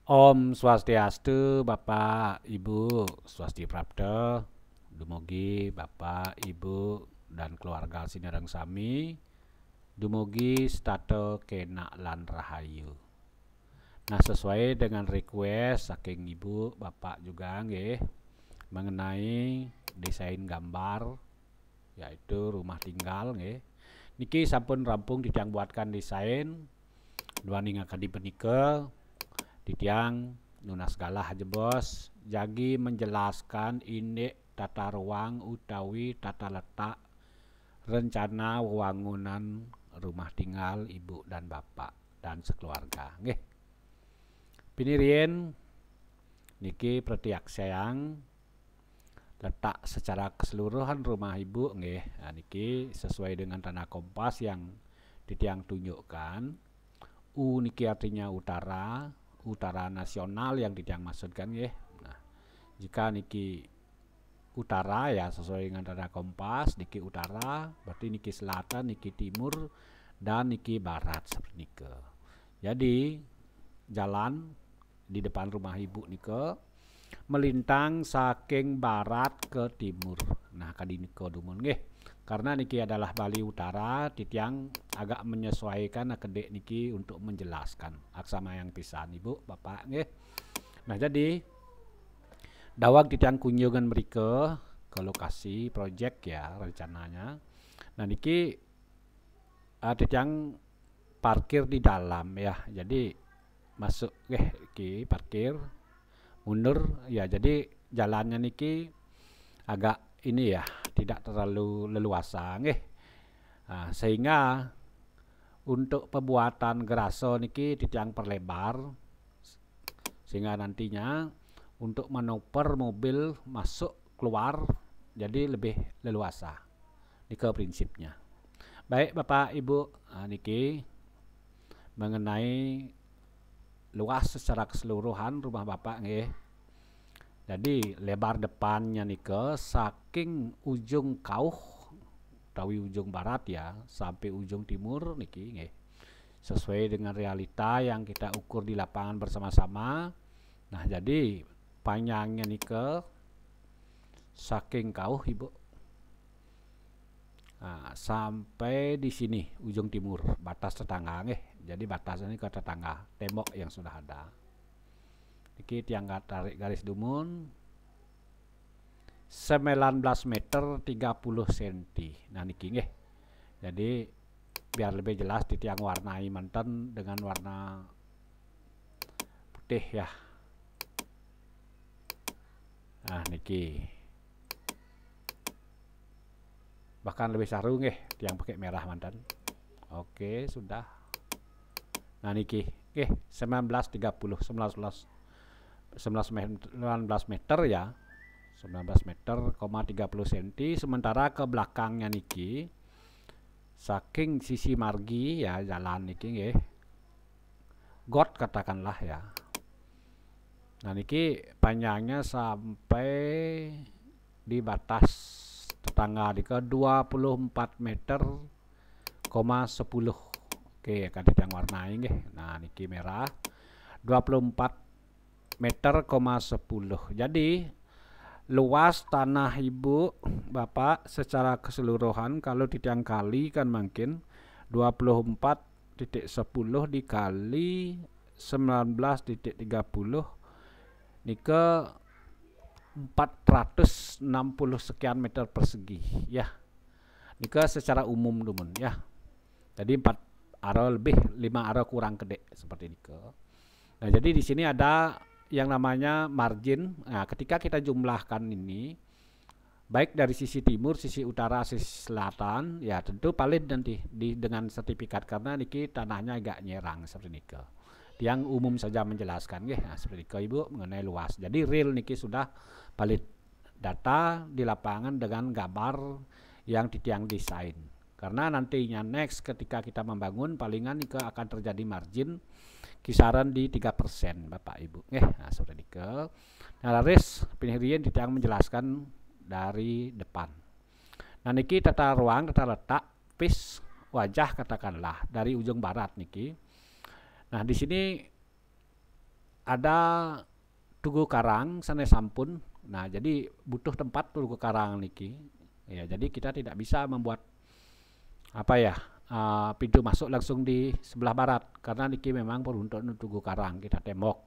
Om Swastiastu, Bapak, Ibu, Swasti Prapta, dumugi Bapak, Ibu, dan keluarga Sinerang Sami, dumugi stato kena lan rahayu. Nah, sesuai dengan request saking Ibu, Bapak juga nggih mengenai desain gambar yaitu rumah tinggal nggih. Niki sampun rampung ditiang buatkan desain duaning akadi penika ditiang nunas galah aja bos jagi menjelaskan ini tata ruang utawi tata letak rencana wangunan rumah tinggal ibu dan bapak dan sekeluarga nggih pinirien niki pretiak sayang letak secara keseluruhan rumah ibu nggih nah, niki sesuai dengan tanah kompas yang ditiang tunjukkan niki artinya utara utara nasional yang ditiang maksudkan ya. Nah, jika niki utara ya sesuai dengan tanda kompas, niki utara, berarti niki selatan, niki timur, dan niki barat seperti nike. Jadi jalan di depan rumah ibu nike melintang saking barat ke timur. Nah, kadi nike dumun nggih. Karena niki adalah Bali Utara, titiang agak menyesuaikan kedek niki untuk menjelaskan aksama yang pisan ibu bapak nggih. Nah jadi dawag titiang kunjungan mereka ke lokasi project ya rencananya. Nah niki titiang parkir di dalam ya. Jadi masuk ki parkir mundur ya. Jadi jalannya niki agak ini ya tidak terlalu leluasa nggih. Nah, sehingga untuk pembuatan geraso niki ditiang perlebar sehingga nantinya untuk manuver mobil masuk keluar jadi lebih leluasa. Niki prinsipnya. Baik Bapak Ibu, niki mengenai luas secara keseluruhan rumah Bapak nggih. Jadi lebar depannya nike saking ujung kauh utawi ujung barat ya sampai ujung timur niki nggih. Sesuai dengan realita yang kita ukur di lapangan bersama-sama. Nah, jadi panjangnya nike saking kauh Ibu. Nah, sampai di sini ujung timur batas tetangga nggih. Jadi batas ini ke tetangga tembok yang sudah ada. Niki tiang tarik garis dumun 19 meter 30 cm. Nah niki nggih. Jadi biar lebih jelas di tiang warnai manten dengan warna putih ya. Nah niki. Bahkan lebih saru nggih tiang pakai merah manten. Oke, sudah. Nah niki nggih 19 meter ya 19 meter, 30 cm sementara ke belakangnya niki saking sisi margi ya jalan niki nggih got katakanlah ya. Nah niki panjangnya sampai di batas tetangga di ke 24 meter, 10. Oke, kan yang warna nggih. Nah niki merah 24 meter, 10. Jadi luas tanah ibu bapak secara keseluruhan kalau ditiang kali kan mungkin 24.10 dikali 19.30 nike 460 sekian meter persegi ya. Nike secara umum dumun ya. Jadi 4 aro lebih 5 aro kurang kedek seperti nike. Nah, jadi di sini ada yang namanya margin. Nah, ketika kita jumlahkan ini baik dari sisi timur, sisi utara, sisi selatan, ya tentu valid nanti dengan sertifikat karena niki tanahnya agak nyerang seperti niki. Yang umum saja menjelaskan nggih. Nah, seperti niki Ibu mengenai luas. Jadi real niki sudah valid data di lapangan dengan gambar yang ditiang desain. Karena nantinya next ketika kita membangun palingan niki akan terjadi margin kisaran di 3% Bapak Ibu. Nah, seperti nike. Nah, laris pinirian ditiang menjelaskan dari depan. Nah, niki tata ruang, tata letak, pis wajah katakanlah dari ujung barat niki. Nah, di sini ada tugu karang sana sampun. Nah, jadi butuh tempat tugu karang niki. Ya, jadi kita tidak bisa membuat apa ya pintu masuk langsung di sebelah barat karena niki memang peruntukan tugu karang kita tembok.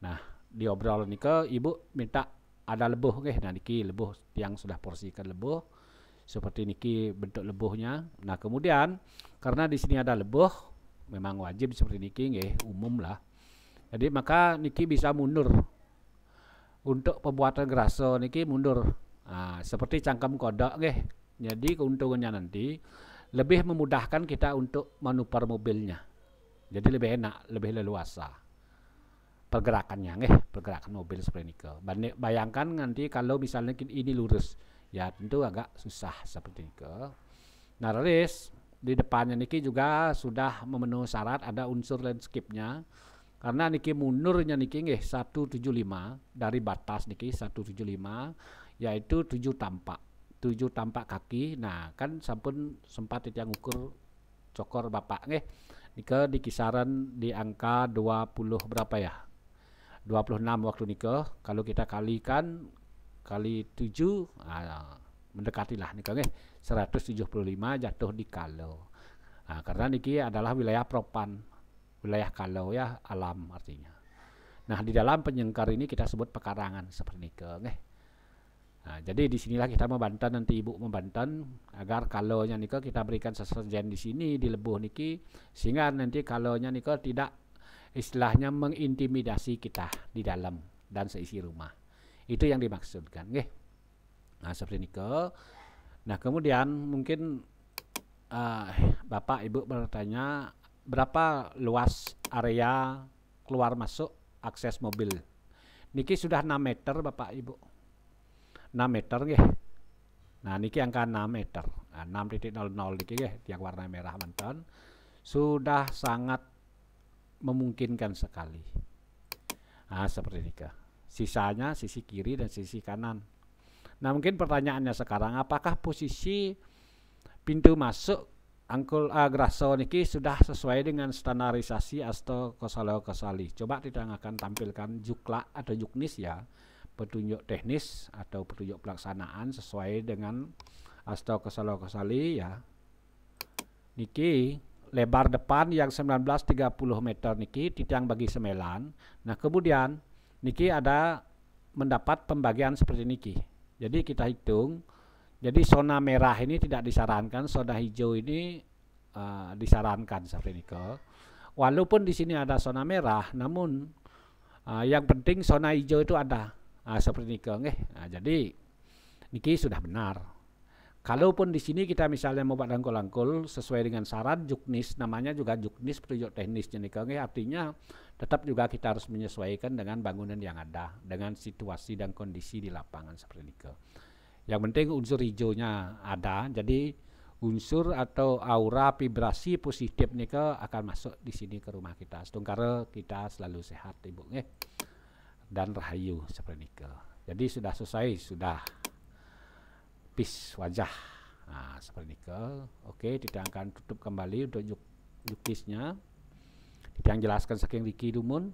Nah, diobrol nike ibu minta ada lebuh nggih. Nah, niki lebuh yang sudah porsikan lebuh seperti niki bentuk lebuhnya. Nah, kemudian karena di sini ada lebuh memang wajib seperti niki nggih, umum lah. Jadi maka niki bisa mundur. Untuk pembuatan geraso niki mundur. Seperti cangkem kodok nggih. Jadi keuntungannya nanti lebih memudahkan kita untuk manuver mobilnya. Jadi lebih enak, lebih leluasa pergerakannya nggih, pergerakan mobil seperti niki. Bayangkan nanti kalau misalnya ini lurus, ya tentu agak susah seperti niki. Nah, terus di depannya niki juga sudah memenuhi syarat ada unsur landscape-nya. Karena niki mundurnya niki nggih 175 dari batas niki 175 yaitu 7 tampak kaki. Nah, kan sampun sempat yang ukur cokor Bapak nggih. Nika di kisaran di angka 20 berapa ya? 26 waktu nika. Kalau kita kalikan kali 7 mendekatilah nika nggih 175 jatuh di kalau. Karena niki adalah wilayah propan. Wilayah kalau ya alam artinya. Nah, di dalam penyengkar ini kita sebut pekarangan seperti niki nggih. Nah, jadi disinilah kita membantu nanti ibu membantu agar kalonya niki kita berikan sesajen di sini di lebuh niki sehingga nanti kalonya niki tidak istilahnya mengintimidasi kita di dalam dan seisi rumah. Itu yang dimaksudkan nggih. Nah, seperti niki. Nah, kemudian mungkin Bapak Ibu bertanya berapa luas area keluar masuk akses mobil. Niki sudah 6 meter Bapak Ibu. 6 meter nggih. Nah, niki angka 6 meter. Nah, 6.00 niki nggih yang warna merah mantan sudah sangat memungkinkan sekali. Nah, seperti niki. Sisanya sisi kiri dan sisi kanan. Nah, mungkin pertanyaannya sekarang apakah posisi pintu masuk angkul graso niki sudah sesuai dengan standarisasi atau kosali. Coba kita akan tampilkan jukla atau juknis ya, petunjuk teknis atau petunjuk pelaksanaan sesuai dengan atau kosali ya. Niki lebar depan yang 1930 meter niki titiang bagi semelan. Nah, kemudian niki ada mendapat pembagian seperti niki. Jadi kita hitung. Jadi zona merah ini tidak disarankan, zona hijau ini disarankan seperti ini. Walaupun di sini ada zona merah, namun yang penting zona hijau itu ada seperti ini. Nah, jadi niki sudah benar. Kalaupun di sini kita misalnya mau buat angkul-angkul sesuai dengan syarat juknis, namanya juga juknis petunjuk teknisnya niki. Artinya tetap juga kita harus menyesuaikan dengan bangunan yang ada, dengan situasi dan kondisi di lapangan seperti ini. Yang penting unsur hijaunya ada, jadi unsur atau aura vibrasi positif nih akan masuk di sini ke rumah kita. Setungkara kita selalu sehat ibu dan rahayu seperti ini. Jadi sudah selesai, sudah pis wajah. Nah, seperti ini. Oke, kita akan tutup kembali untuk juknisnya. Kita yang jelaskan saking Riki Dumun.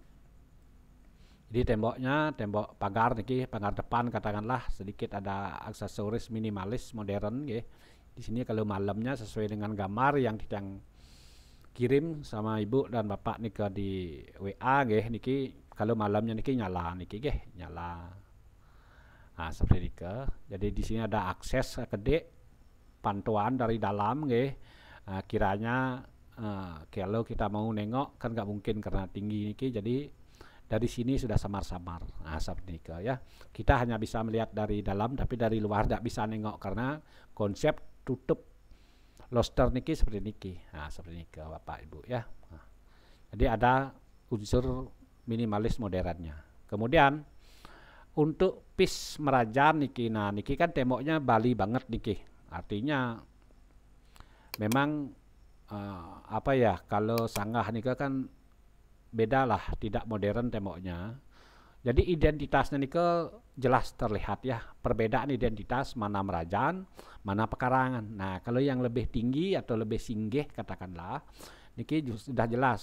Jadi temboknya, tembok pagar niki, pagar depan katakanlah sedikit ada aksesoris minimalis modern nggih. Di sini kalau malamnya sesuai dengan gambar yang kita kirim sama ibu dan bapak niki di WA nggih niki kalau malamnya niki nyala niki nggih, nyala. Nah, seperti niki. Jadi di sini ada akses gede pantauan dari dalam nggih. Kiranya kalau kita mau nengok kan nggak mungkin karena tinggi niki jadi dari sini sudah samar-samar. Nah, seperti ini ya. Kita hanya bisa melihat dari dalam, tapi dari luar tidak bisa nengok karena konsep tutup loster niki seperti niki. Nah, seperti ini Bapak Ibu ya. Nah, jadi ada unsur minimalis modernnya. Kemudian untuk pis merajan niki, nah niki kan temboknya Bali banget niki. Artinya memang apa ya kalau sanggah niki kan beda lah, tidak modern temboknya. Jadi identitasnya ini jelas terlihat ya, perbedaan identitas mana merajan, mana pekarangan. Nah, kalau yang lebih tinggi atau lebih singgih katakanlah, niki sudah jelas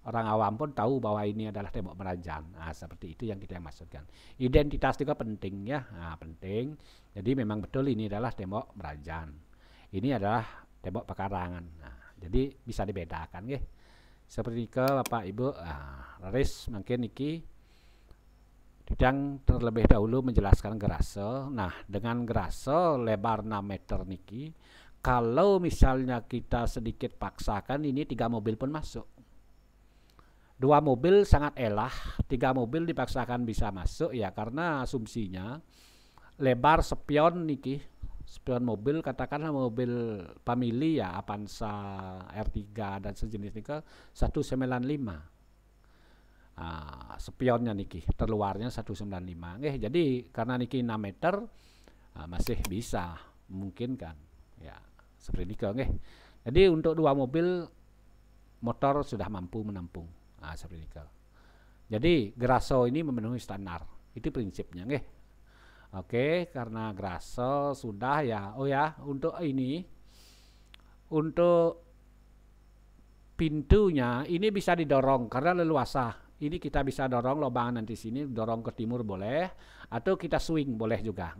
orang awam pun tahu bahwa ini adalah tembok Merajan. Nah, seperti itu yang kita maksudkan. Identitas juga penting ya, penting. Jadi memang betul ini adalah tembok Merajan. Ini adalah tembok pekarangan. Nah, jadi bisa dibedakan ya. Seperti ke Bapak Ibu, Laris mungkin niki yang terlebih dahulu menjelaskan gerase. Nah, dengan gerase lebar 6 meter niki, kalau misalnya kita sedikit paksakan, ini 3 mobil pun masuk. 2 mobil sangat elah, 3 mobil dipaksakan bisa masuk ya, karena asumsinya lebar spion niki, spion mobil, katakanlah mobil family ya, Avanza R3 dan sejenis niki 195. Spionnya niki terluarnya 195. Jadi karena niki 6 meter masih bisa memungkinkan ya, seperti niki nggih. Jadi untuk 2 mobil motor sudah mampu menampung. Seperti niki. Jadi Grasso ini memenuhi standar. Itu prinsipnya nggih. Oke, karena Grasso sudah ya. Oh ya, untuk ini, untuk pintunya ini bisa didorong karena leluasa. Ini kita bisa dorong lobangan nanti sini, dorong ke timur boleh, atau kita swing boleh juga.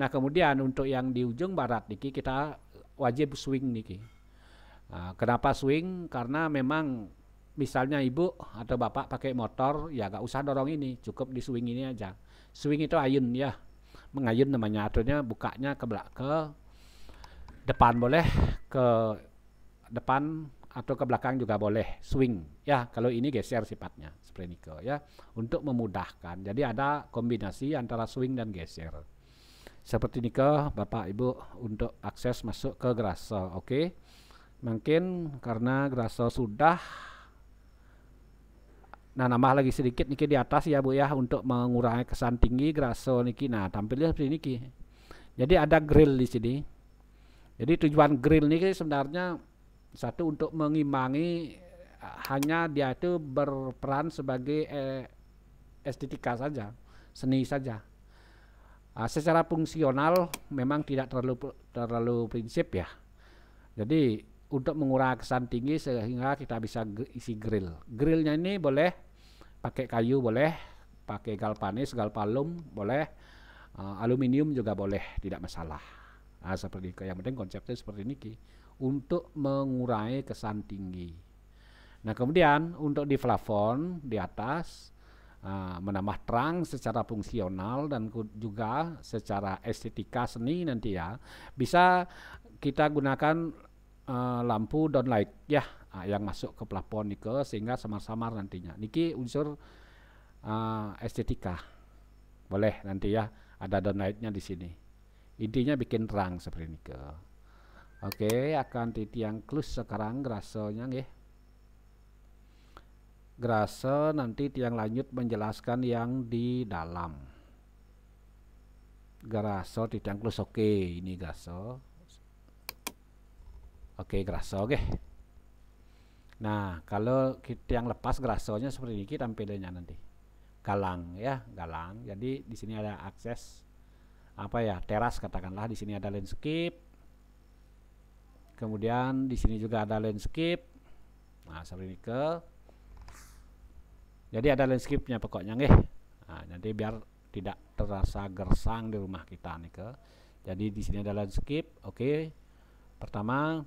Nah, kemudian untuk yang di ujung barat niki kita wajib swing niki. Kenapa swing? Karena memang misalnya ibu atau bapak pakai motor, ya gak usah dorong ini, cukup di swing ini aja. Swing itu ayun ya, mengayun namanya, artinya bukanya ke depan boleh, ke depan atau ke belakang juga boleh, swing ya. Kalau ini geser sifatnya seperti ini ya, untuk memudahkan. Jadi ada kombinasi antara swing dan geser seperti ini Bapak Ibu, untuk akses masuk ke Grasso. Oke, mungkin karena Grasso sudah. Nah, nambah lagi sedikit niki di atas ya Bu ya, untuk mengurangi kesan tinggi Grasso niki. Nah, tampilnya seperti niki. Jadi ada grill di sini. Jadi tujuan grill niki sebenarnya satu, untuk mengimbangi, hanya dia itu berperan sebagai estetika saja, seni saja. Secara fungsional memang tidak terlalu prinsip ya. Jadi untuk mengurangi kesan tinggi sehingga kita bisa isi grill. Grillnya ini boleh pakai kayu, boleh pakai galvanis, galvalum, boleh aluminium juga boleh, tidak masalah. Seperti itu. Yang penting konsepnya seperti ini untuk mengurangi kesan tinggi. Nah, kemudian untuk di plafon di atas menambah terang secara fungsional dan juga secara estetika seni nanti ya, bisa kita gunakan lampu downlight ya, yang masuk ke plafon nike, sehingga samar-samar nantinya. Niki unsur estetika boleh nanti ya, ada downlightnya di sini. Intinya bikin terang seperti nike. Oke, akan titiang klus sekarang Grassonya nggih. Grasso nanti tiang lanjut menjelaskan yang di dalam. Grasso titiang klus. Oke, ini Grasso. Oke, Grasso oke. Nah, kalau kita yang lepas Grassonya seperti ini tampilannya nanti. Galang ya, galang. Jadi di sini ada akses apa ya, teras katakanlah. Di sini ada landscape. Kemudian di sini juga ada landscape. Nah, seperti ini Jadi ada landscape-nya pokoknya nggih. Nah, nanti biar tidak terasa gersang di rumah kita nih Jadi di sini ada landscape. Oke. Pertama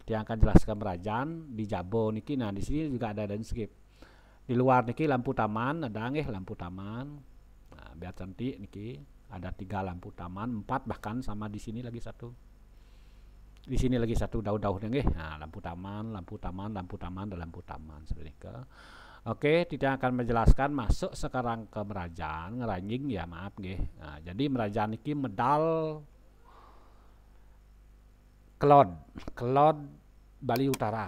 dia akan jelaskan Merajan di Jabo niki. Nah, di sini juga ada landscape. Di luar niki lampu taman ada nggih, lampu taman. Nah, biar cantik niki ada 3 lampu taman, 4 bahkan, sama di sini lagi satu. Di sini lagi satu daun-daunnya nggih. Nah, lampu taman, lampu taman, lampu taman, dan lampu taman seperti itu. Oke, tidak akan menjelaskan. Masuk sekarang ke Merajan, ngeranjing ya, maaf nggih. Nah, jadi Merajan niki medal Kelod Bali Utara.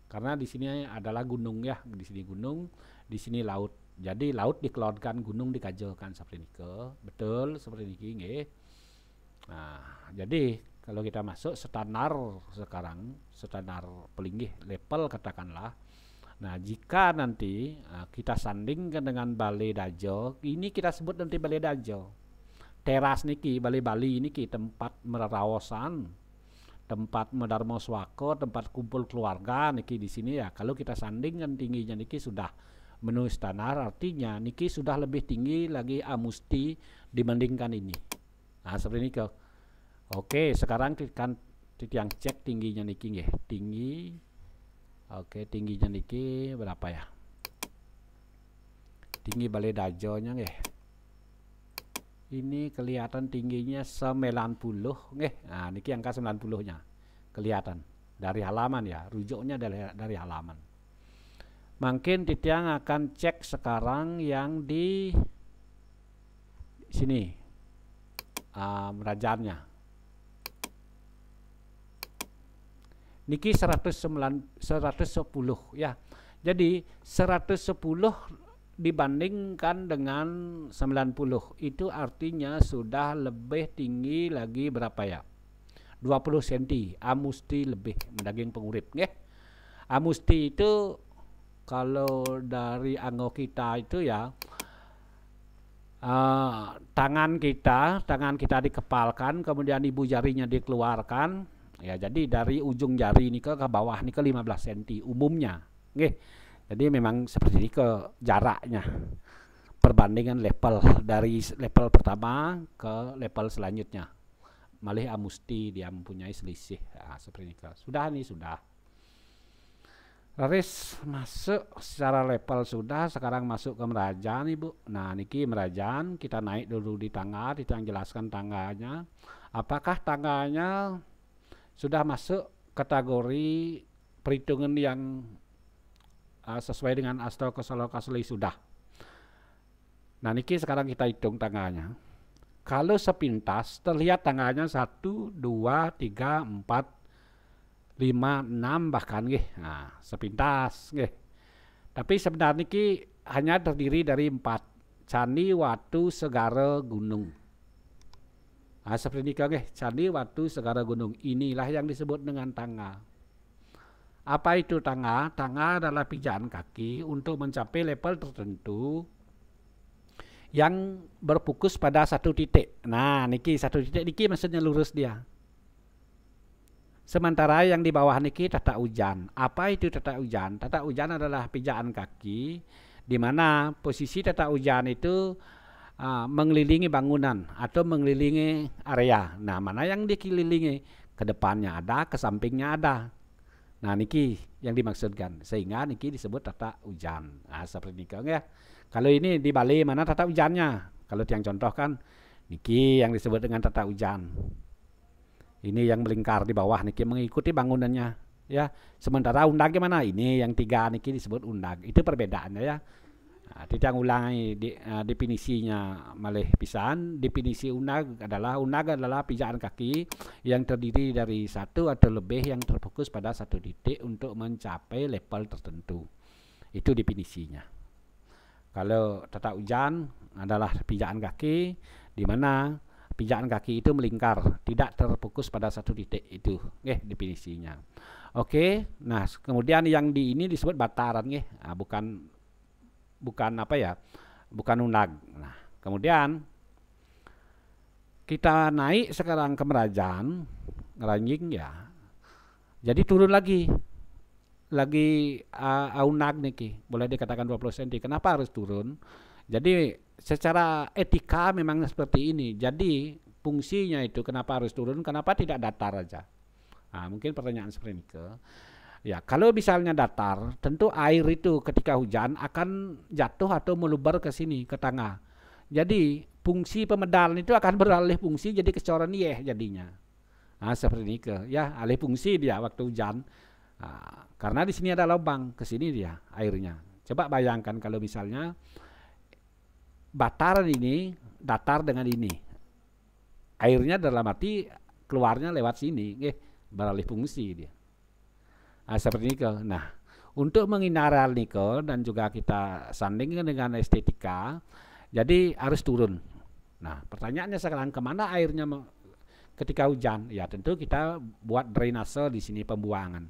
Karena di sini adalah gunung ya, di sini gunung, di sini laut. Jadi laut dikelodkan, gunung dikajolkan seperti ini betul seperti ini nggih. Nah, jadi kalau kita masuk standar sekarang, standar pelinggih level katakanlah. Nah, jika nanti kita sandingkan dengan Balai Dajo, ini kita sebut nanti Balai Dajo. Teras niki, Balai Bali niki tempat merawasan, tempat Medarmo Swako, tempat kumpul keluarga niki di sini ya. Kalau kita sandingkan tingginya niki sudah memenuhi standar, artinya niki sudah lebih tinggi lagi Amusti dibandingkan ini. Nah, seperti ini ke. Oke, sekarang kita yang cek tingginya niki nggih. Tinggi. Oke, tingginya niki berapa ya? Tinggi Balai Dajonya nggih. Ini kelihatan tingginya 90 nggih. Nah, niki angka 90-nya. Kelihatan dari halaman ya, rujuknya dari halaman. Mungkin Titiang akan cek sekarang yang di sini. Merajannya. Niki 110 ya. Jadi 110 dibandingkan dengan 90 itu artinya sudah lebih tinggi lagi berapa ya? 20 cm. Amusti lebih mendaging pengurip nggih. Amusti itu kalau dari anggo kita itu ya tangan kita dikepalkan, kemudian ibu jarinya dikeluarkan ya, jadi dari ujung jari ini ke bawah ini ke 15 cm umumnya nggih. Jadi memang seperti ini ke jaraknya perbandingan level dari level pertama ke level selanjutnya. Malih Amusti dia mempunyai selisih. Nah, seperti ini. Sudah nih, sudah. Laris masuk secara level sudah, sekarang masuk ke Merajan Ibu. Nah, niki Merajan, kita naik dulu di tangga, kita jelaskan tangganya. Apakah tangganya sudah masuk kategori perhitungan yang sesuai dengan Astrokosologasli sudah. Nah, niki sekarang kita hitung tangganya. Kalau sepintas terlihat tangganya 1, 2, 3, 4, 5, 6 bahkan nggih. Nah, sepintas nggih. Tapi sebenarnya niki hanya terdiri dari 4. Candi, Watu, Segara, Gunung. Nah, seperti ini nggih. Candi, Watu, Segara, Gunung. Inilah yang disebut dengan tangga. Apa itu tangga? Tangga adalah pijakan kaki untuk mencapai level tertentu yang berfokus pada satu titik. Nah, niki satu titik niki maksudnya lurus dia. Sementara yang di bawah niki tata ujan. Apa itu tata ujan? Tata ujan adalah pijakan kaki di mana posisi tata ujan itu mengelilingi bangunan atau mengelilingi area. Nah, mana yang dikelilingi? Ke depannya ada, ke sampingnya ada. Nah, niki yang dimaksudkan, sehingga niki disebut tata ujan. Nah, seperti ini ya. Kalau ini di Bali mana tata ujannya? Kalau yang contoh kan niki yang disebut dengan tata ujan. Ini yang melingkar di bawah niki mengikuti bangunannya ya. Sementara undag gimana? Ini yang 3 niki disebut undag. Itu perbedaannya ya. Nah, tidak ulangi definisinya malih pisan. Definisi undag adalah pijakan kaki yang terdiri dari satu atau lebih yang terfokus pada satu titik untuk mencapai level tertentu. Itu definisinya. Kalau tata ujan adalah pijakan kaki di mana pijakan kaki itu melingkar, tidak terfokus pada satu titik. Itu definisinya. Oke. Nah, kemudian yang di ini disebut bataran nah, bukan apa ya, bukan undag. Nah, kemudian kita naik sekarang ke Merajan, ngeranjing ya. Jadi turun lagi undag niki, boleh dikatakan 20 cm. Kenapa harus turun? Jadi secara etika memang seperti ini. Jadi fungsinya itu kenapa harus turun? Kenapa tidak datar aja? Nah, mungkin pertanyaan seperti ini ke. Ya, kalau misalnya datar, tentu air itu ketika hujan akan jatuh atau meluber ke sini, ke tengah. Jadi, fungsi pemedal itu akan beralih fungsi jadi kecoran jadinya. Nah, seperti ini ke. Ya, alih fungsi dia waktu hujan. Nah, karena di sini ada lubang, ke sini dia airnya. Coba bayangkan kalau misalnya bataran ini datar dengan ini. Airnya dalam arti keluarnya lewat sini, beralih fungsi dia. Nah, seperti ini. Nah, untuk menghindari hal nikel dan juga kita sandingkan dengan estetika, jadi harus turun. Nah, pertanyaannya sekarang kemana airnya ketika hujan? Ya, tentu kita buat drainase di sini, pembuangan.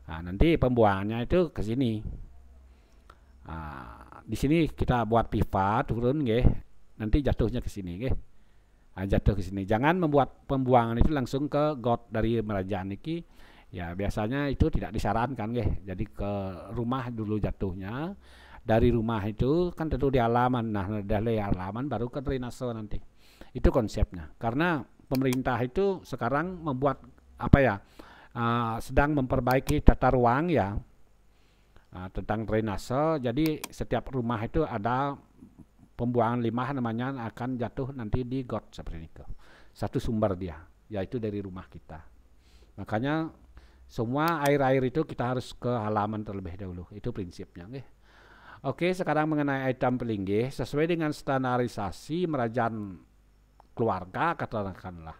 Nah, nanti pembuangannya itu ke sini. Nah, di sini kita buat pipa turun, nanti jatuhnya ke sini, jatuh ke sini. Jangan membuat pembuangan itu langsung ke got dari merajaan niki. Ya biasanya itu tidak disarankan nggih. Jadi ke rumah dulu jatuhnya. Dari rumah itu kan tentu di halaman. Nah, dari halaman baru ke drainase nanti. Itu konsepnya. Karena pemerintah itu sekarang membuat apa ya? Sedang memperbaiki tata ruang ya. Tentang drainase. Jadi setiap rumah itu ada pembuangan limbah namanya akan jatuh nanti di got seperti itu. Satu sumber dia, yaitu dari rumah kita. Makanya semua air-air itu kita harus ke halaman terlebih dahulu. Itu prinsipnya. Oke, sekarang mengenai item pelinggih, sesuai dengan standarisasi merajaan keluarga katakanlah.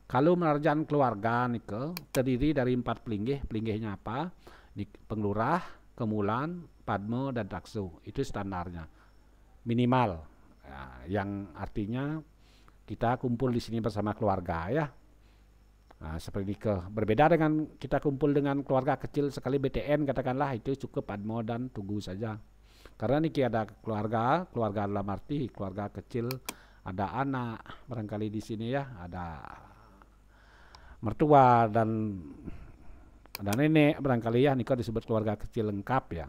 Kalau merajaan keluarga nike terdiri dari 4 pelinggih. Pelinggihnya apa? Penglurah, kemulan, padmo, dan taksu. Itu standarnya. Minimal. Ya, yang artinya kita kumpul di sini bersama keluarga ya. Nah, seperti berbeda dengan kita kumpul dengan keluarga kecil sekali BTN katakanlah, itu cukup padmo dan tugu saja. Karena niki ada keluarga dalam arti keluarga kecil, ada anak barangkali di sini ya, ada mertua dan ada nenek barangkali ya, niko disebut keluarga kecil lengkap ya.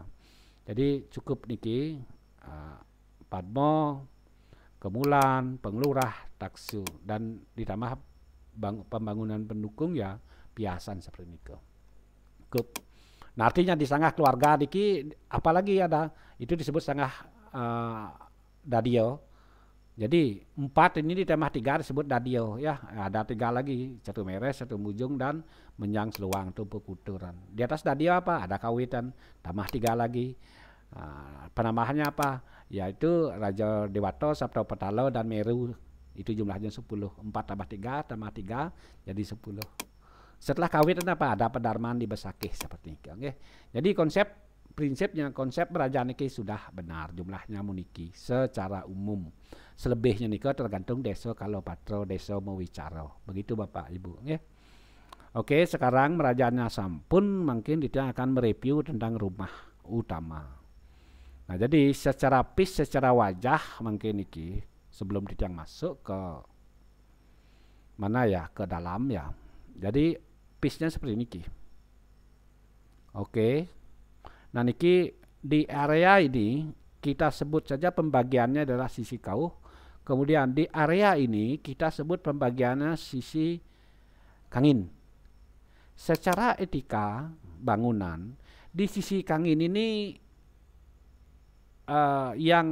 Jadi cukup niki padmo, kemulan, penglurah, taksu, dan ditambah pembangunan pendukung ya piasan seperti itu. Cukup. Nah artinya di sanggah keluarga niki apalagi ada itu disebut sanggah dadio. Jadi 4 ini ditambah 3 disebut dadio ya. Ada 3 lagi, satu meres, satu mujung, dan menjang seluang tumpu kuturan. Di atas dadio apa? Ada kawitan, tambah 3 lagi. Penambahannya apa? Yaitu Raja Dewato, Sabto Petalo, dan Meru. Itu jumlahnya 10. 4 tambah 3 tambah 3 jadi 10. Setelah kawitan apa? Ada pedarmaan di Besakih seperti itu. Okay? Jadi prinsipnya konsep kerajaan niki sudah benar, jumlahnya muniki secara umum. Selebihnya niki tergantung desa kalau patro desa mau wicara. Begitu Bapak Ibu. Okay? Oke, sekarang kerajaannya sampun, mungkin kita akan mereview tentang rumah utama. Nah, jadi secara piece, secara wajah mungkin niki sebelum kita masuk ke mana ya, ke dalam ya. Jadi piece-nya seperti niki. Oke. Nah, niki di area ini kita sebut saja pembagiannya adalah sisi kauh. Kemudian di area ini kita sebut pembagiannya sisi kangin. Secara etika bangunan di sisi kangin ini yang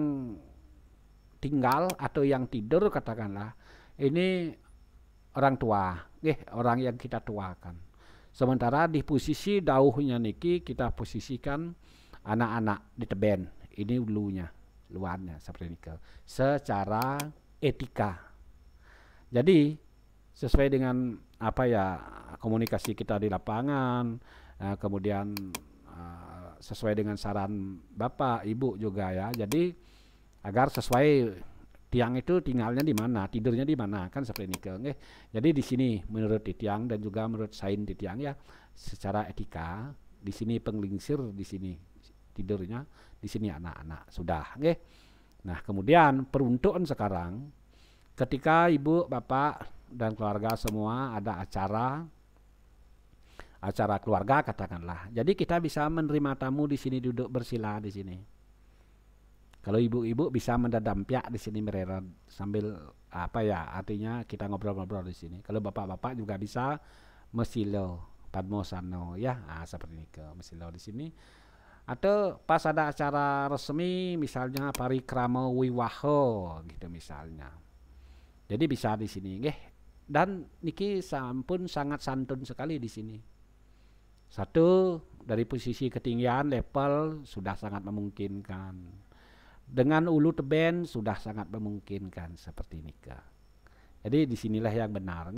tinggal atau yang tidur katakanlah ini orang tua, orang yang kita tuakan. Sementara di posisi dauhnya niki kita posisikan anak-anak di teben. Ini ulunya, luarnya seperti ini. Secara etika. Jadi sesuai dengan apa ya komunikasi kita di lapangan, kemudian sesuai dengan saran Bapak, Ibu juga ya. Jadi agar sesuai tiang itu tinggalnya di mana, tidurnya di mana, kan seperti ini. Jadi di sini menurut tiang dan juga menurut sain tiang ya, secara etika di sini penglingsir, di sini tidurnya, di sini anak-anak sudah. Nah kemudian peruntukan sekarang, ketika ibu, bapak dan keluarga semua ada acara keluarga katakanlah. Jadi kita bisa menerima tamu di sini, duduk bersila di sini. Kalau ibu-ibu bisa mendadampiak di sini mereka sambil apa ya, artinya kita ngobrol-ngobrol di sini. Kalau bapak-bapak juga bisa mesilo, padmosano ya, seperti ini ke mesilo di sini. Atau pas ada acara resmi misalnya parikrama wiwaho gitu misalnya. Jadi bisa di sini, Dan niki sampun sangat santun sekali di sini. Satu, dari posisi ketinggian level sudah sangat memungkinkan. Dengan ulu teben sudah sangat memungkinkan seperti ini. Jadi disinilah yang benar,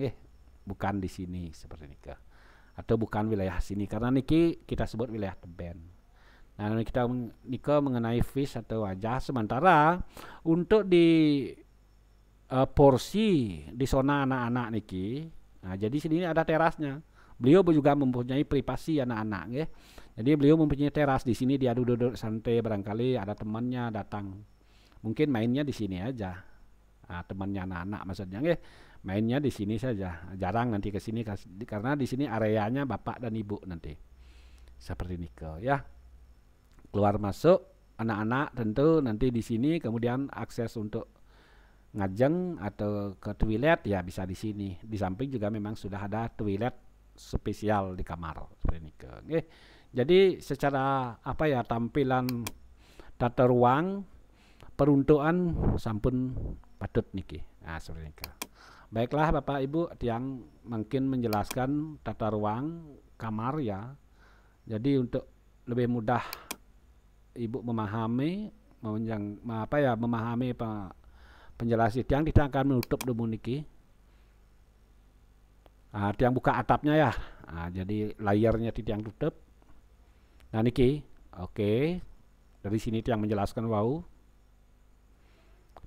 bukan di sini seperti ini. Atau bukan wilayah sini karena niki kita sebut wilayah teben. Nah, kita nika mengenai fish atau wajah. Sementara untuk di porsi di zona anak-anak niki, nah jadi sini ada terasnya. Beliau juga mempunyai privasi anak-anak, Jadi beliau mempunyai teras di sini, dia duduk santai, barangkali ada temannya datang. Mungkin mainnya di sini aja. temannya anak-anak maksudnya nggih. Mainnya di sini saja, jarang nanti ke sini karena di sini areanya bapak dan ibu nanti. Seperti nike ya. Keluar masuk anak-anak tentu nanti di sini, kemudian akses untuk ngajeng atau ke toilet ya bisa di sini. Di samping juga memang sudah ada toilet spesial di kamar seperti nike. Nggih. Jadi secara apa ya tampilan tata ruang peruntukan sampun patut niki. Nah, seperti nike. Baiklah Bapak Ibu yang mungkin menjelaskan tata ruang kamar ya. Jadi untuk lebih mudah Ibu memahami memahami penjelasan tiang kita akan menutup dulu niki. Tiang buka atapnya ya. Jadi layarnya tiang tutup. Nah niki, oke. Dari sini tiang menjelaskan wow.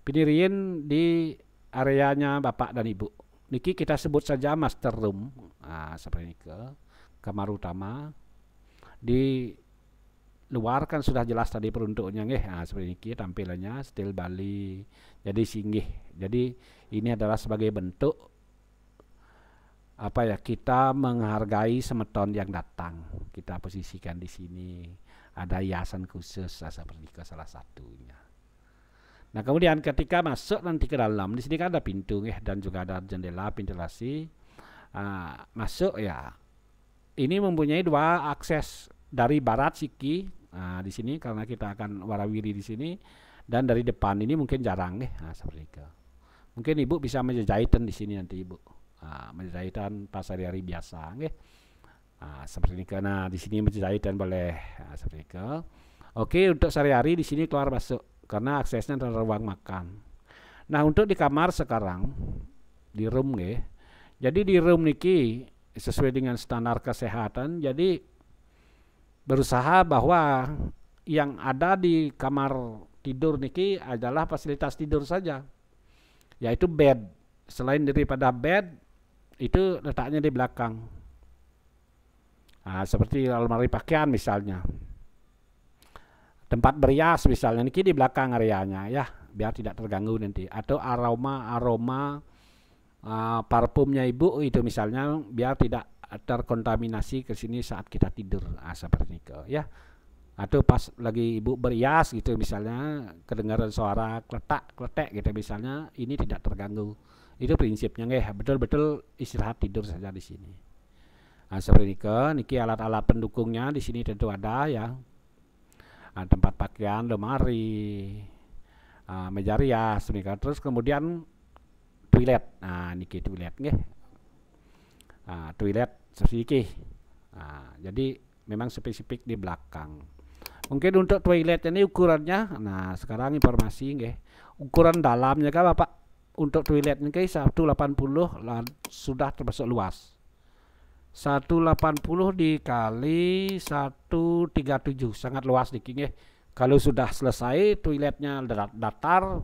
Pinirin di areanya bapak dan ibu. Niki kita sebut saja master room. Seperti ini kamar utama. Di luar kan sudah jelas tadi peruntuknya nggih. Seperti ini tampilannya stil Bali. Jadi singgih. Jadi ini adalah sebagai bentuk apa ya, kita menghargai semeton yang datang. Kita posisikan di sini. Ada hiasan khusus seperti itu salah satunya. Nah kemudian ketika masuk nanti ke dalam, di sini kan ada pintu ya, dan juga ada jendela ventilasi. Masuk ya, ini mempunyai dua akses dari barat siki. Di sini karena kita akan warawiri di sini, dan dari depan ini mungkin jarang nih. Seperti itu. Mungkin ibu bisa menjahitan di sini nanti ibu, menjahitan pas hari-hari biasa, nih. Seperti ini. Nah di sini menjahitan boleh, seperti itu. Oke, untuk sehari-hari di sini keluar masuk. Karena aksesnya adalah ruang makan. Nah untuk di kamar sekarang, di room nih. Jadi di room niki sesuai dengan standar kesehatan. Jadi berusaha bahwa yang ada di kamar tidur niki adalah fasilitas tidur saja, yaitu bed. Selain daripada bed, itu letaknya di belakang. Seperti almari pakaian misalnya. Tempat berias misalnya niki di belakang areanya ya, biar tidak terganggu nanti. Atau aroma parfumnya ibu itu misalnya biar tidak terkontaminasi ke sini saat kita tidur. Seperti itu ya. Atau pas lagi ibu berias gitu misalnya kedengaran suara kletak-kletek gitu misalnya, ini tidak terganggu. Itu prinsipnya nggih, betul-betul istirahat tidur saja di sini. Seperti itu. Niki alat-alat pendukungnya di sini tentu ada ya. Tempat pakaian, lemari, meja rias, terus kemudian toilet. Niki toilet nggih. Toilet seperti jadi memang spesifik di belakang. Mungkin untuk toilet ini ukurannya, nah sekarang informasi nggih. Ukuran dalamnya kan Bapak untuk toilet ini 180 sudah termasuk luas. 180 dikali 137 sangat luas niki nggih. Kalau sudah selesai toiletnya datar,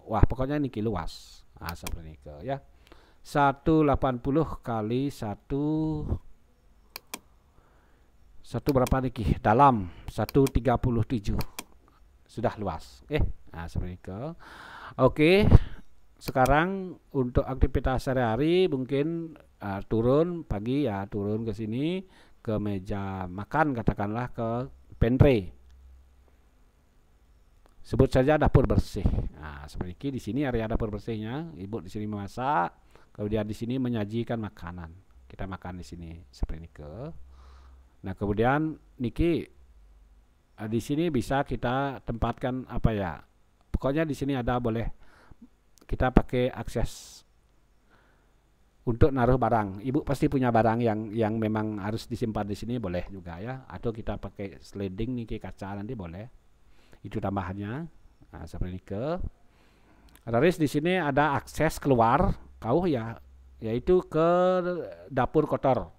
wah pokoknya niki luas. Seperti itu ya. 180 kali 1 berapa niki? Dalam 137. Sudah luas. Seperti itu. Oke. Sekarang untuk aktivitas sehari-hari mungkin turun pagi ya, turun ke sini ke meja makan, katakanlah ke pantry. Sebut saja dapur bersih. Seperti ini di sini area dapur bersihnya, ibu di sini memasak, kemudian di sini menyajikan makanan. Kita makan di sini seperti ini ke. Nah, kemudian niki di sini bisa kita tempatkan apa ya? Pokoknya di sini ada boleh kita pakai akses untuk naruh barang. Ibu pasti punya barang yang memang harus disimpan di sini, boleh juga ya. Atau kita pakai sliding nih kaca nanti boleh. Itu tambahannya. Seperti ini ke. Raris di sini ada akses keluar ya, yaitu ke dapur kotor.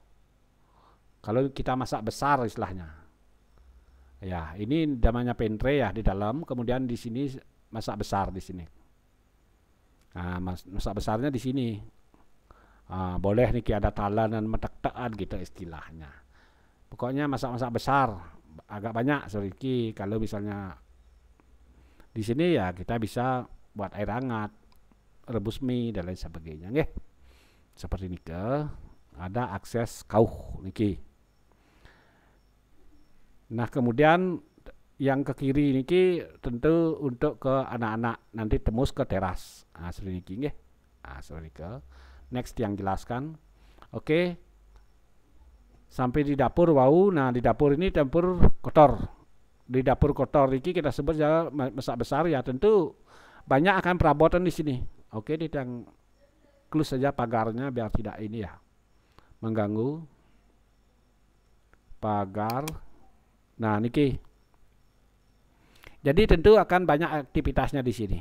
Kalau kita masak besar istilahnya. Ya, ini namanya pantry ya di dalam. Kemudian di sini masak besar di sini. Masak besarnya di sini. Boleh nih ada talanan metek-tekan gitu istilahnya. Pokoknya masak-masak besar agak banyak sedikit. Kalau misalnya di sini ya kita bisa buat air hangat. rebus mie dan lain sebagainya nggih. Seperti niki ada akses kauh niki. Nah, kemudian yang ke kiri niki tentu untuk ke anak-anak nanti tembus ke teras. Nah, seperti niki nggih. Nah, seperti niki. Next yang jelaskan. Oke. Sampai di dapur wau. Nah, di dapur ini dapur kotor. Di dapur kotor niki kita sebut ya masak besar ya, tentu banyak akan perabotan di sini. Oke, yang close saja pagarnya biar tidak ini ya mengganggu. Pagar. Nah, niki. Jadi tentu akan banyak aktivitasnya di sini.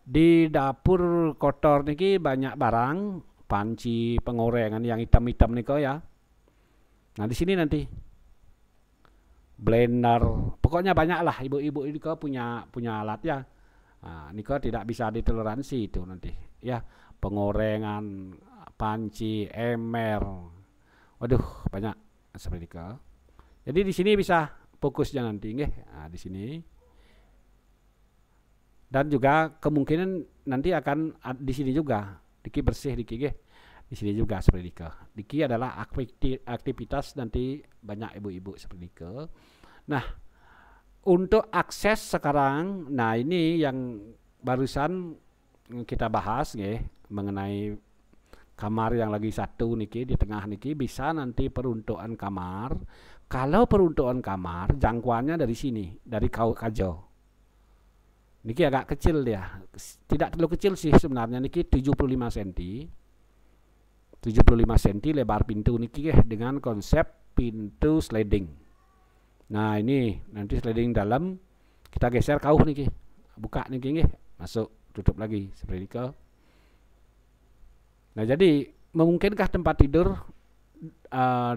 Di dapur kotor niki banyak barang, panci, pengorengan yang hitam-hitam niko ya. Nah, di sini nanti blender, pokoknya banyak lah ibu-ibu ini punya alat ya. Nah, niko tidak bisa ditoleransi itu nanti ya. Pengorengan, panci, ember. Waduh, banyak seperti itu. Jadi di sini bisa fokusnya nanti nggih. Nah, di sini. Dan juga kemungkinan nanti akan di sini juga. Diki bersih diki nggih. Di sini juga seperti itu. Diki adalah aktivitas nanti banyak ibu-ibu seperti itu. Nah, untuk akses sekarang, nah ini yang barusan kita bahas nggih mengenai kamar yang lagi satu niki di tengah niki bisa nanti peruntukan kamar. Kalau peruntukan kamar jangkauannya dari sini, dari kajo. Niki agak kecil dia. Tidak terlalu kecil sih sebenarnya niki 75 cm. 75 cm lebar pintu niki dengan konsep pintu sliding. Nah, ini nanti sliding dalam kita geser kauh niki. Buka niki nggih, masuk, tutup lagi seperti itu. Nah, jadi memungkinkah tempat tidur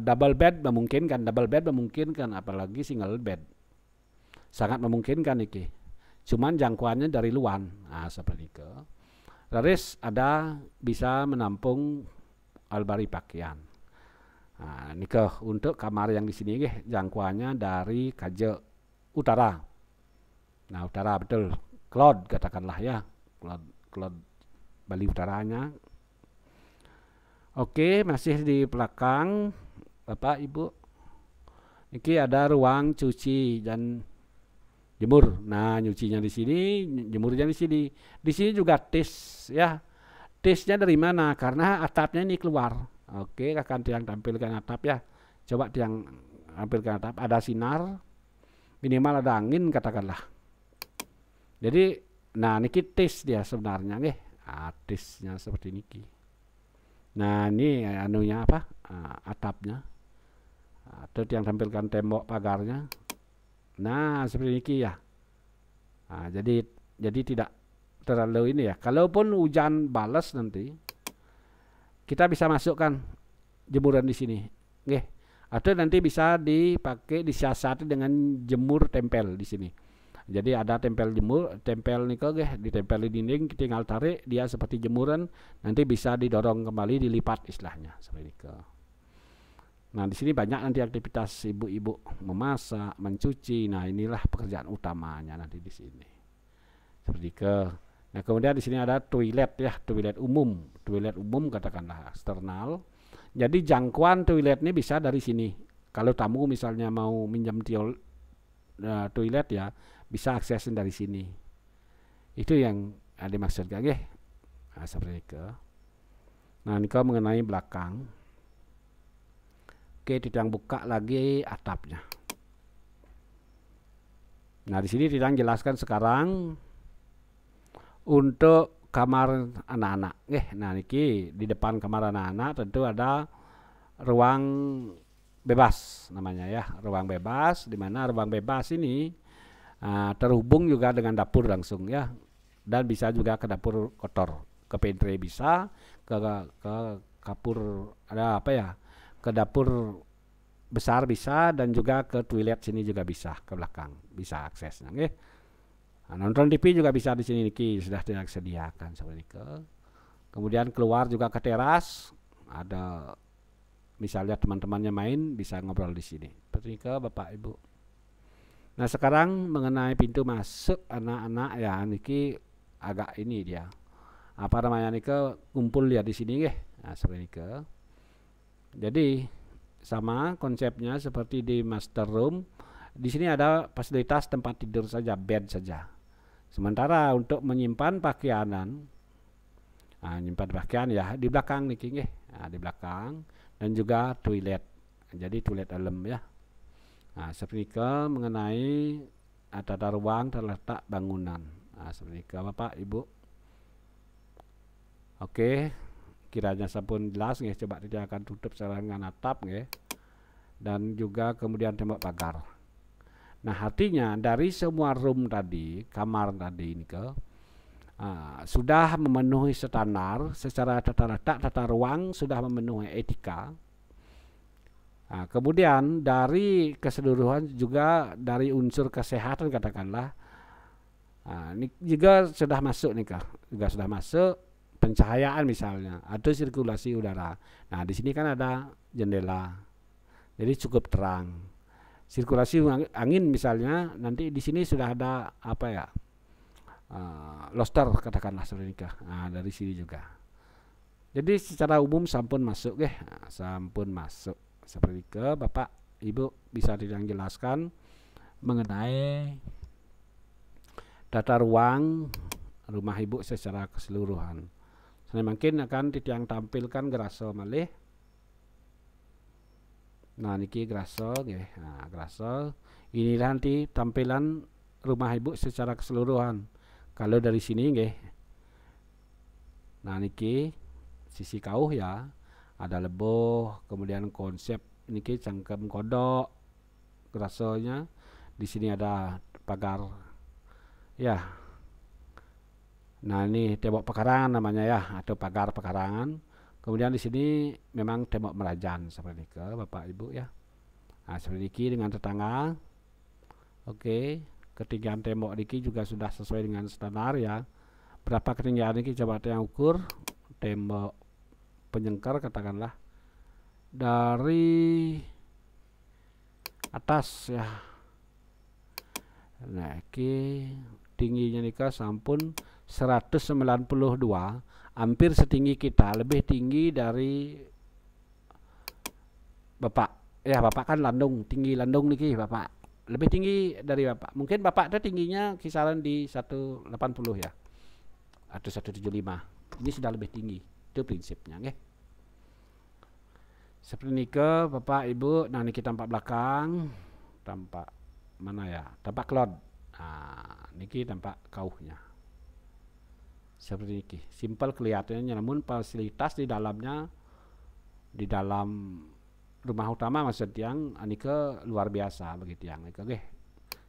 double bed memungkinkan apalagi single bed. Sangat memungkinkan niki. Cuman jangkauannya dari luar. Nah, seperti itu. Terus ada bisa menampung almari pakaian. Nah, niki untuk kamar yang di sini nggih jangkauannya dari kaje utara. Nah, utara betul. Cloud katakanlah ya. Cloud Bali utaranya. Oke, masih di belakang Bapak Ibu. Ini ada ruang cuci dan jemur. Nah, nyucinya di sini, jemurnya di sini. Di sini juga tis ya. Tisnya dari mana? Karena atapnya ini keluar. Oke, akan yang tampilkan atap ya. Coba yang tampilkan atap. Ada sinar, minimal ada angin katakanlah. Jadi, nah niki tis dia sebenarnya nih. Tisnya seperti niki. Nah, ini anunya apa? Atapnya. Atau yang tampilkan tembok pagarnya. Nah, seperti ini ya. Nah, jadi tidak terlalu ini ya. Kalaupun hujan balas nanti, kita bisa masukkan jemuran di sini. Nggih. Atau nanti bisa dipakai disiasati dengan jemur tempel di sini. Jadi ada tempel niko nggih, ditempel di dinding, tinggal tarik dia seperti jemuran, nanti bisa didorong kembali, dilipat istilahnya seperti itu. Nah, di sini banyak nanti aktivitas ibu-ibu memasak, mencuci. Nah, inilah pekerjaan utamanya nanti di sini. Seperti itu. Nah, kemudian di sini ada toilet ya, toilet umum katakanlah eksternal. Jadi jangkauan toilet ini bisa dari sini. Kalau tamu misalnya mau minjam toilet ya, bisa aksesin dari sini. Itu yang dimaksudkan nggih. Nah, seperti itu. Nah, ini mengenai belakang. Oke, Tidang buka lagi atapnya. Nah, di sini Tidang jelaskan sekarang untuk kamar anak-anak. Nah, niki di depan kamar anak-anak tentu ada ruang bebas namanya ya, ruang bebas, di mana ruang bebas ini terhubung juga dengan dapur langsung ya, dan bisa juga ke dapur kotor, ke pantry bisa, ke dapur ada apa ya, ke dapur besar bisa, dan juga ke toilet sini juga bisa, ke belakang bisa aksesnya. Nonton TV juga bisa di sini niki sudah disediakan seperti itu. Kemudian keluar juga ke teras, ada misalnya teman-temannya main bisa ngobrol di sini. Seperti itu Bapak Ibu. Nah, sekarang mengenai pintu masuk anak-anak ya, niki agak ini dia apa namanya nih ke kumpul ya di sini nggih. Nah, seperti ini ke. Jadi sama konsepnya seperti di master room. Di sini ada fasilitas tempat tidur saja, bed saja. Sementara untuk menyimpan pakaianan, nyimpan pakaian ya di belakang nih nggih. Nah, di belakang dan juga toilet. Jadi toilet dalam ya. Nah, seperti ke mengenai tata ruang terletak bangunan. Nah, seperti ke Bapak Ibu. Oke, kiranya sampun jelas nggih, coba tidak akan tutup dengan atap nggih. Dan juga kemudian tembok pagar. Nah, artinya dari semua room tadi, kamar tadi ini ke sudah memenuhi standar secara tata letak, tata ruang, sudah memenuhi etika. Nah, kemudian dari keseluruhan juga dari unsur kesehatan katakanlah, ini juga sudah masuk nih kah? Juga sudah masuk pencahayaan misalnya atau sirkulasi udara. Nah, di sini kan ada jendela, jadi cukup terang. Sirkulasi angin misalnya nanti di sini sudah ada apa ya? Loster katakanlah seperti ini kah. Nah, dari sini juga. Jadi secara umum sampun masuk nggih. Nah, sampun masuk. Seperti ke Bapak Ibu bisa dijelaskan mengenai tata ruang rumah Ibu secara keseluruhan. Saya mungkin akan yang tampilkan graso malih. Nah, niki graso nggih. Nah, graso ini nanti tampilan rumah Ibu secara keseluruhan. Kalau dari sini nggih. Nah, niki sisi kauh ya. Ada leboh, kemudian konsep niki cangkem kodok grasonya. Di sini ada pagar. Ya. Nah, ini tembok pekarangan namanya ya, atau pagar pekarangan. Kemudian di sini memang tembok merajan seperti ke Bapak Ibu ya. Nah, seperti ini dengan tetangga. Oke, ketinggian tembok ini juga sudah sesuai dengan standar ya. Berapa ketinggian ini coba yang ukur tembok penyengkar katakanlah dari atas ya. Nah, tingginya nikah sampun 192, hampir setinggi kita, lebih tinggi dari Bapak. Ya, Bapak kan Landung, tinggi Landung niki Bapak. Lebih tinggi dari Bapak. Mungkin Bapak itu tingginya kisaran di 180 ya. Atau 175. Ini sudah lebih tinggi. Itu prinsipnya nggih. Seperti ini ke Bapak Ibu. Nah, niki tampak belakang. Tampak mana ya? Tampak klod. Nah, niki tampak kauhnya. Seperti ini. Simpel kelihatannya, namun fasilitas di dalamnya, di dalam rumah utama maksud yang anike luar biasa begitu yang nggih.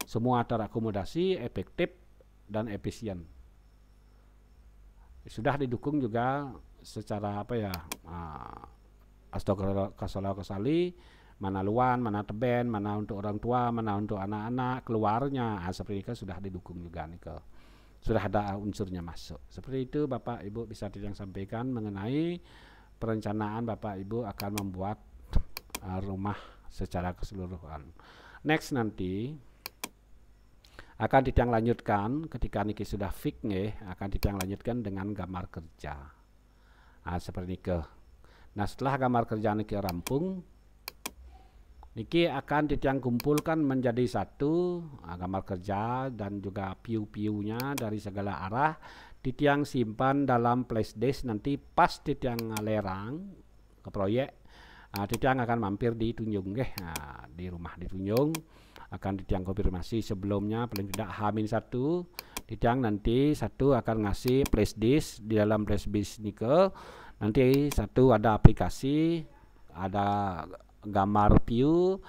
Semua terakomodasi, efektif dan efisien. Sudah didukung juga secara apa ya? Astagfirullahaladzim, mana luan, mana teben, mana untuk orang tua, mana untuk anak-anak, keluarnya, seperti itu sudah didukung juga nih ke. Sudah ada unsurnya masuk. Seperti itu Bapak Ibu bisa yang sampaikan mengenai perencanaan Bapak Ibu akan membuat rumah secara keseluruhan. Next nanti akan ditang lanjutkan ketika niki sudah fix nih, akan ditang lanjutkan dengan gambar kerja. Seperti ke. Nah, setelah gambar kerja niki rampung, niki akan ditang kumpulkan menjadi satu gambar kerja dan juga view-viewnya dari segala arah, ditiang simpan dalam flash disk, nanti pas ditiang lerang ke proyek, ditiang akan mampir di Tunjung di rumah di Tunjung, akan ditiang konfirmasi sebelumnya paling tidak H-1, ditiang nanti satu akan ngasih flash disk, di dalam flash disk nike nanti satu ada aplikasi, ada gambar view,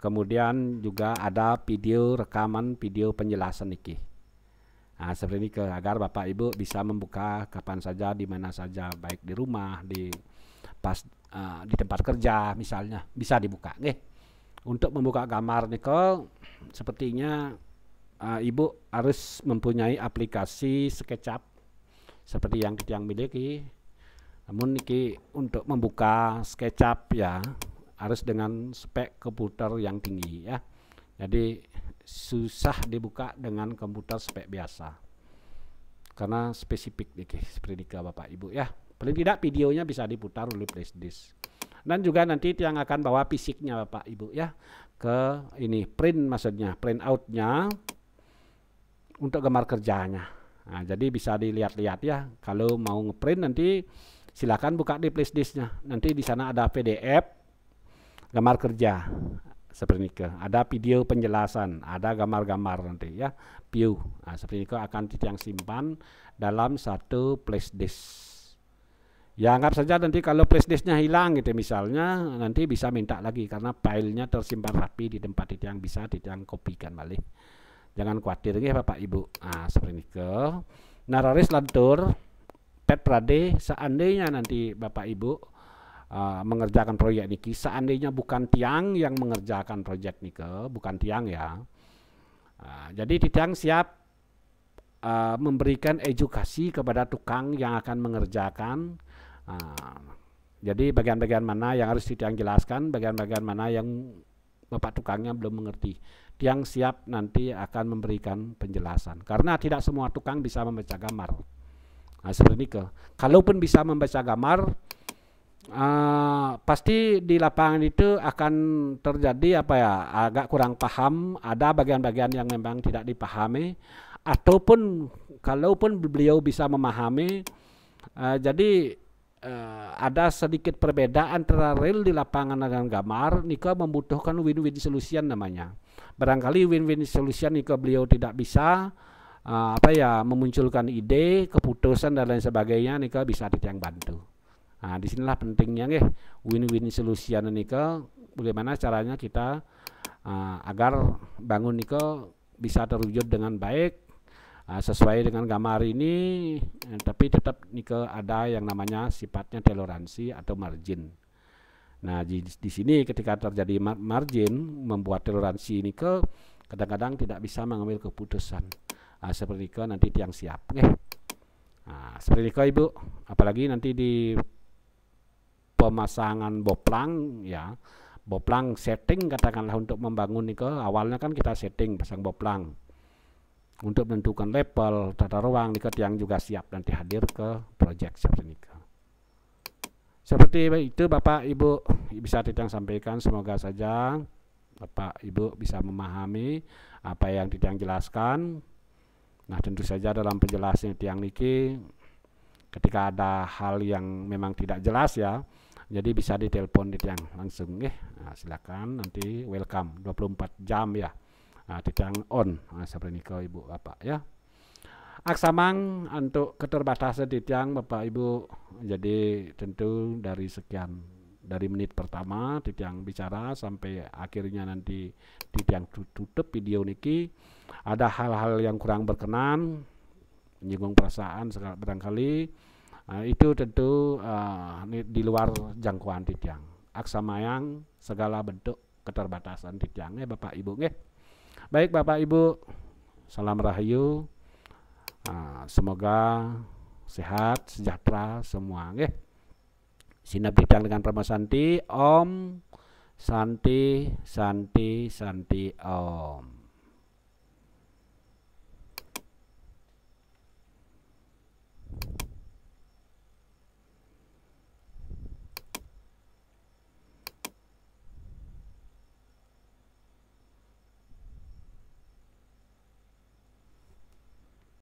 kemudian juga ada video rekaman, video penjelasan niki. Seperti ini agar Bapak Ibu bisa membuka kapan saja, di mana saja, baik di rumah, di pas di tempat kerja misalnya bisa dibuka nggih. Untuk membuka gambar niko sepertinya Ibu harus mempunyai aplikasi SketchUp seperti yang miliki. Namun niki untuk membuka SketchUp ya harus dengan spek komputer yang tinggi ya. Jadi susah dibuka dengan komputer spek biasa. karena spesifik nih seperti ini Bapak Ibu ya. Paling tidak videonya bisa diputar oleh flashdisk. Dan juga nanti yang akan bawa fisiknya Bapak Ibu ya ke ini print, maksudnya print outnya untuk gambar kerjanya. Nah, jadi bisa dilihat-lihat ya. Kalau mau ngeprint nanti silakan buka di flashdisknya. Nanti di sana ada PDF gambar kerja seperti ini, ada video penjelasan, ada gambar-gambar nanti ya, view. Nah, seperti ini akan yang simpan dalam satu flashdisk. Ya anggap saja nanti kalau flashdisknya hilang gitu misalnya, nanti bisa minta lagi karena filenya tersimpan rapi di tempat itu yang bisa yang kopikan balik. Jangan khawatir ya Bapak Ibu. Nah, seperti ini nararis lantur pet prade seandainya nanti Bapak Ibu mengerjakan proyek niki, seandainya bukan tiang yang mengerjakan proyek niki, bukan tiang ya. Jadi tiang siap memberikan edukasi kepada tukang yang akan mengerjakan. Jadi bagian-bagian mana yang harus tiang jelaskan, bagian-bagian mana yang Bapak tukangnya belum mengerti. Tiang siap nanti akan memberikan penjelasan. Karena tidak semua tukang bisa membaca gambar. Nah, seperti ini kalaupun bisa membaca gambar, pasti di lapangan itu akan terjadi apa ya, agak kurang paham, ada bagian-bagian yang memang tidak dipahami, ataupun kalaupun beliau bisa memahami, jadi ada sedikit perbedaan antara real di lapangan dengan gambar. Nika membutuhkan win-win solution namanya. Barangkali win-win solution nika beliau tidak bisa apa ya memunculkan ide, keputusan dan lain sebagainya, nika bisa ditiang bantu. Nah, disinilah pentingnya win-win solution nika, bagaimana caranya kita agar bangun nika bisa terwujud dengan baik sesuai dengan gambar ini, tapi tetap nika ada yang namanya sifatnya toleransi atau margin. Nah, di sini ketika terjadi margin, membuat toleransi nika kadang-kadang tidak bisa mengambil keputusan. Seperti itu nanti tiang siap. Seperti itu Ibu, apalagi nanti di pemasangan boplang ya, boplang setting katakanlah untuk membangun nika, awalnya kan kita setting pasang boplang. Untuk menentukan level, tata ruang, nika yang juga siap nanti hadir ke proyek seperti itu. Seperti itu Bapak Ibu bisa Titiang sampaikan, semoga saja Bapak Ibu bisa memahami apa yang Titiang jelaskan. Nah, tentu saja dalam penjelasan Titiang niki ketika ada hal yang memang tidak jelas ya, jadi bisa ditelepon Titiang langsung Nah, silakan nanti welcome 24 jam ya. Titiang on seperti ini Ibu Bapak ya. Aksamang untuk keterbatasan Titiang Bapak Ibu. Jadi tentu dari menit pertama Titiang bicara sampai akhirnya nanti Titiang tutup video niki, ada hal-hal yang kurang berkenan, menyinggung perasaan barangkali, itu tentu di luar jangkauan Titiang. Aksamayang segala bentuk keterbatasan Titiang Bapak Ibu Baik Bapak Ibu, salam rahayu, semoga sehat, sejahtera semua Sinap Titiang dengan Parma Santi, Om Santi Santi Santi Om.